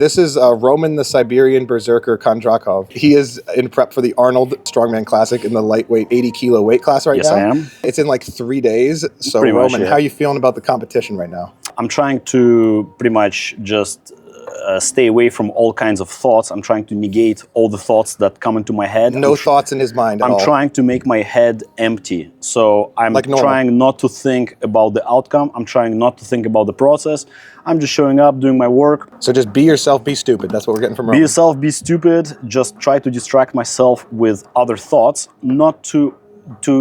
This is Roman the Siberian Berserker Kondrachov. He is in prep for the Arnold Strongman Classic in the lightweight 80 kilo weight class right now. Yes, I am. It's in like 3 days. So Pretty much, Roman, yeah. how are you feeling about the competition right now? I'm trying to pretty much just stay away from all kinds of thoughts. I'm trying to negate all the thoughts that come into my head. No thoughts in his mind at all. I'm trying to make my head empty. So I'm Like normal. trying not to think about the outcome. I'm trying not to think about the process. I'm just showing up, doing my work. So just be yourself, be stupid. That's what we're getting from Be Roman. yourself, be stupid. Just try to distract myself with other thoughts, not to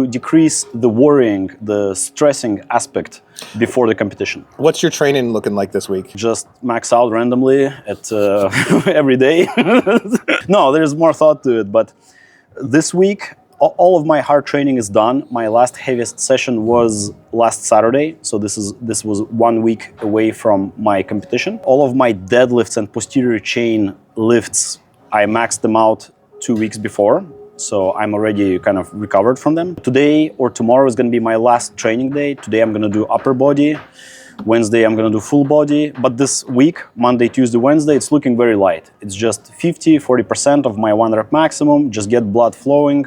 decrease the worrying, the stressing aspect before the competition. What's your training looking like this week? Just max out randomly at every day. No, there's more thought to it, but this week all of my hard training is done. My last heaviest session was last Saturday, so this was 1 week away from my competition. All of my deadlifts and posterior chain lifts, I maxed them out 2 weeks before, so I'm already kind of recovered from them. Today or tomorrow is going to be my last training day. Today I'm going to do upper body. Wednesday I'm going to do full body, but this week, Monday, Tuesday, Wednesday, it's looking very light. It's just 40% of my 1 rep maximum, just get blood flowing,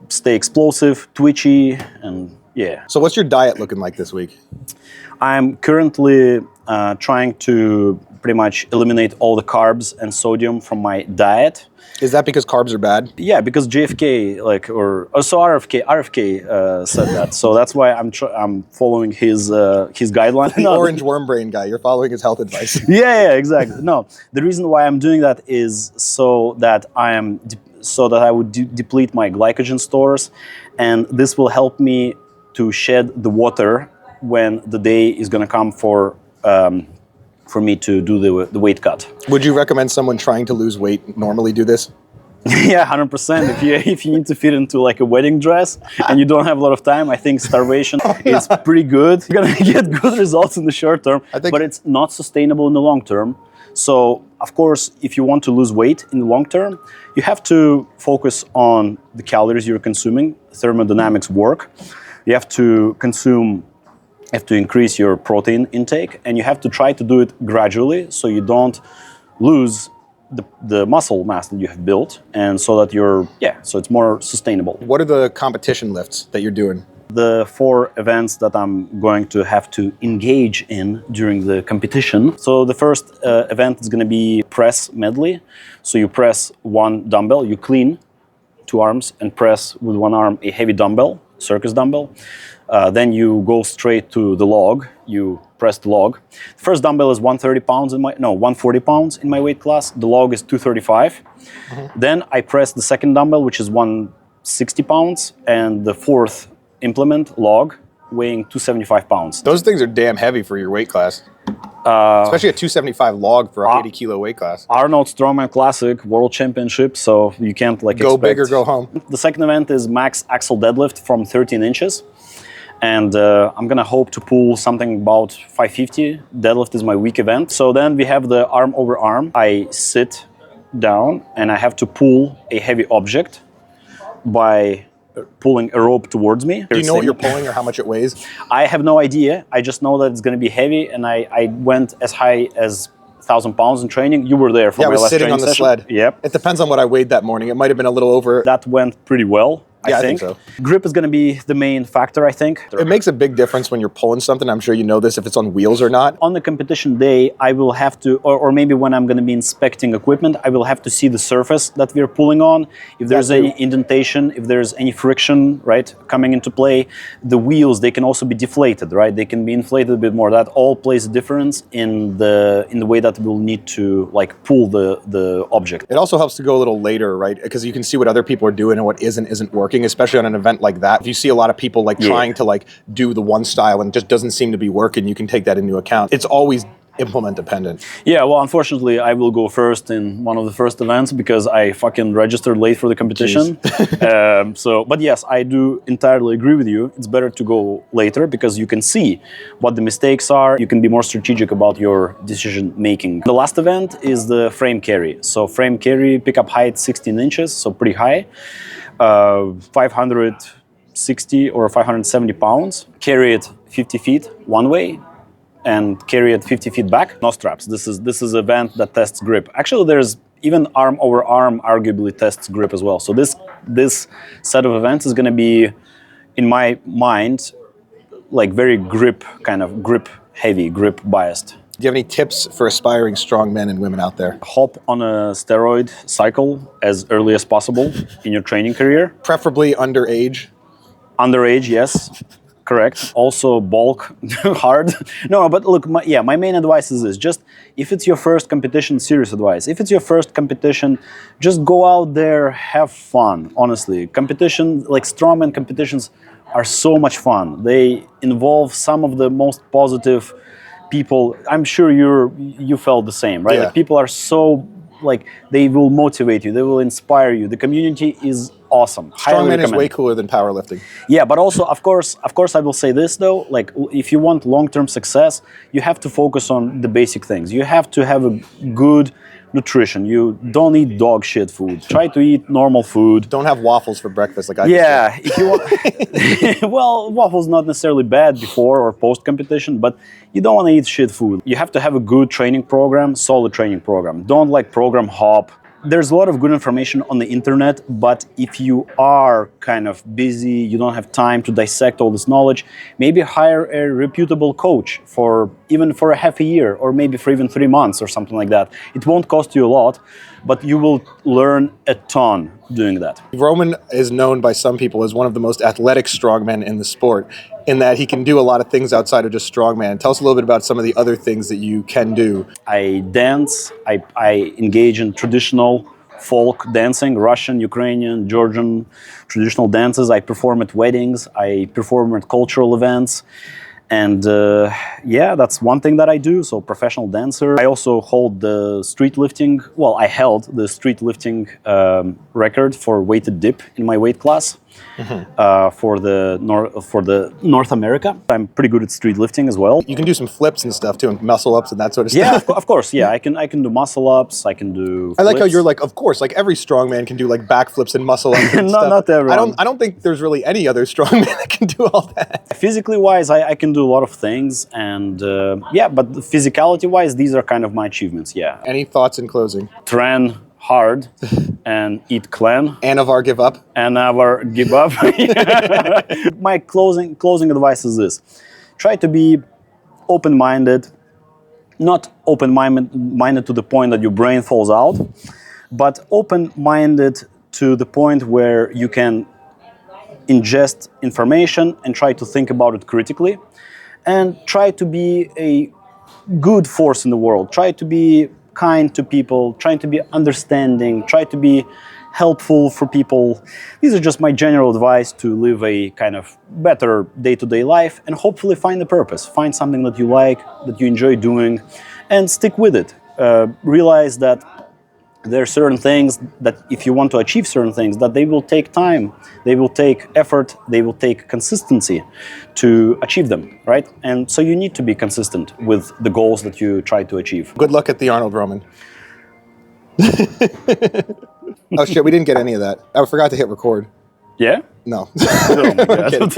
stay explosive, twitchy, and yeah. So what's your diet looking like this week? I'm currently trying to pretty much eliminate all the carbs and sodium from my diet. Is that because carbs are bad? Yeah, because JFK, RFK said that. So that's why I'm following his guideline. The orange worm brain guy, you're following his health advice. Yeah, exactly. No, the reason why I'm doing that is so that I would deplete my glycogen stores, and this will help me to shed the water when the day is going to come for me to do the weight cut. Would you recommend someone trying to lose weight normally do this? Yeah, 100%. If you need to fit into like a wedding dress and you don't have a lot of time, I think starvation is pretty good. You're gonna get good results in the short term, but it's not sustainable in the long term. So, of course, if you want to lose weight in the long term, you have to focus on the calories you're consuming. Thermodynamics work. You have to increase your protein intake, and you have to try to do it gradually so you don't lose the muscle mass that you have built, and so that so it's more sustainable. What are the competition lifts that you're doing? The 4 events that I'm going to have to engage in during the competition. So the first event is going to be press medley. So you press 1 dumbbell, you clean 2 arms and press with 1 arm a heavy dumbbell, circus dumbbell. Then you go straight to the log. You press the log. The first dumbbell is 140 pounds in my weight class. The log is 235. Mm-hmm. Then I press the second dumbbell, which is 160 pounds, and the 4th implement log, weighing 275 pounds. Those things are damn heavy for your weight class. Especially a 275 log for a 80 kilo weight class. Arnold Strongman Classic World Championship, so you can't go big or go home. The second event is max axle deadlift from 13 inches. And I'm gonna hope to pull something about 550. Deadlift is my weak event. So then we have the arm over arm. I sit down and I have to pull a heavy object by pulling a rope towards me. Do you know what you're pulling or how much it weighs? I have no idea. I just know that it's gonna be heavy, and I went as high as 1,000 pounds in training. You were there for my last training session. Yeah, I was sitting on the sled. Yep. It depends on what I weighed that morning. It might have been a little over. That went pretty well. I think so. Grip is going to be the main factor, I think. It makes a big difference when you're pulling something. I'm sure you know this, if it's on wheels or not. On the competition day, I will have to, or maybe when I'm going to be inspecting equipment, I will have to see the surface that we're pulling on. If there's any indentation, if there's any friction, right, coming into play. The wheels, they can also be deflated, right? They can be inflated a bit more. That all plays a difference in the way that we'll need to like pull the object. It also helps to go a little later, right? Because you can see what other people are doing and what isn't working. Especially on an event like that. If you see a lot of people like trying to like do the one style and it just doesn't seem to be working, you can take that into account. It's always implement dependent. Yeah, well, unfortunately, I will go first in one of the first events because I fucking registered late for the competition. But yes, I do entirely agree with you. It's better to go later because you can see what the mistakes are. You can be more strategic about your decision making. The last event is the frame carry. So frame carry, pickup height 16 inches, so pretty high. 560 or 570 pounds. Carry it 50 feet one way, and carry it 50 feet back. No straps. This is an event that tests grip. Actually, there's even arm over arm arguably tests grip as well. So this set of events is going to be, in my mind, like very grip heavy, grip biased. Do you have any tips for aspiring strong men and women out there? Hop on a steroid cycle as early as possible in your training career. Preferably underage. Underage, yes, correct. Also bulk hard. No, but look, my main advice is this. Just if it's your first competition, serious advice. If it's your first competition, just go out there, have fun, honestly. Competition, like strongman competitions, are so much fun. They involve some of the most positive people. I'm sure you felt the same, right? Yeah. Like people are so, like, they will motivate you, they will inspire you. The community is awesome. Strongman is way cooler than powerlifting. Yeah, but also, of course, I will say this though, like if you want long-term success, you have to focus on the basic things. You have to have a good nutrition. You don't eat dog shit food. Try to eat normal food. Don't have waffles for breakfast like I Yeah, if you want, well, waffles not necessarily bad before or post competition, but you don't want to eat shit food. You have to have a good training program, solid training program. Don't like program hop. There's a lot of good information on the internet, but if you are kind of busy, you don't have time to dissect all this knowledge, maybe hire a reputable coach for even for a half a year or maybe for even 3 months or something like that. It won't cost you a lot, but you will learn a ton doing that. Roman is known by some people as one of the most athletic strongmen in the sport, in that he can do a lot of things outside of just strongman. Tell us a little bit about some of the other things that you can do. I dance, I engage in traditional folk dancing, Russian, Ukrainian, Georgian traditional dances. I perform at weddings, I perform at cultural events. And yeah, that's one thing that I do, so professional dancer. I also hold the street lifting, well, I held the street lifting record for weighted dip in my weight class. For the North America. I'm pretty good at street lifting as well. You can do some flips and stuff too, and muscle ups and that sort of Yeah, stuff. of course. Yeah, I can do muscle ups. I can do flips. I like how you're like, of course, like every strongman can do like backflips and muscle ups and stuff. Not everyone. I don't think there's really any other strongman that can do all that. Physically wise, I can do a lot of things, and yeah, but physicality wise, these are kind of my achievements. Yeah. Any thoughts in closing? Train hard and eat clean. And of our give up? And never give up. My closing advice is this. Try to be open-minded, not open-minded to the point that your brain falls out, but open-minded to the point where you can ingest information and try to think about it critically, and try to be a good force in the world. Try to be kind to people, trying to be understanding, try to be helpful for people. These are just my general advice to live a kind of better day-to-day life and hopefully find a purpose. Find something that you like, that you enjoy doing, and stick with it. Realize that there are certain things that if you want to achieve certain things, that they will take time, they will take effort, they will take consistency to achieve them, right? And so you need to be consistent with the goals that you try to achieve. Good luck at the Arnold, Roman. Oh shit, we didn't get any of that. I forgot to hit record. Yeah? No. Oh my God.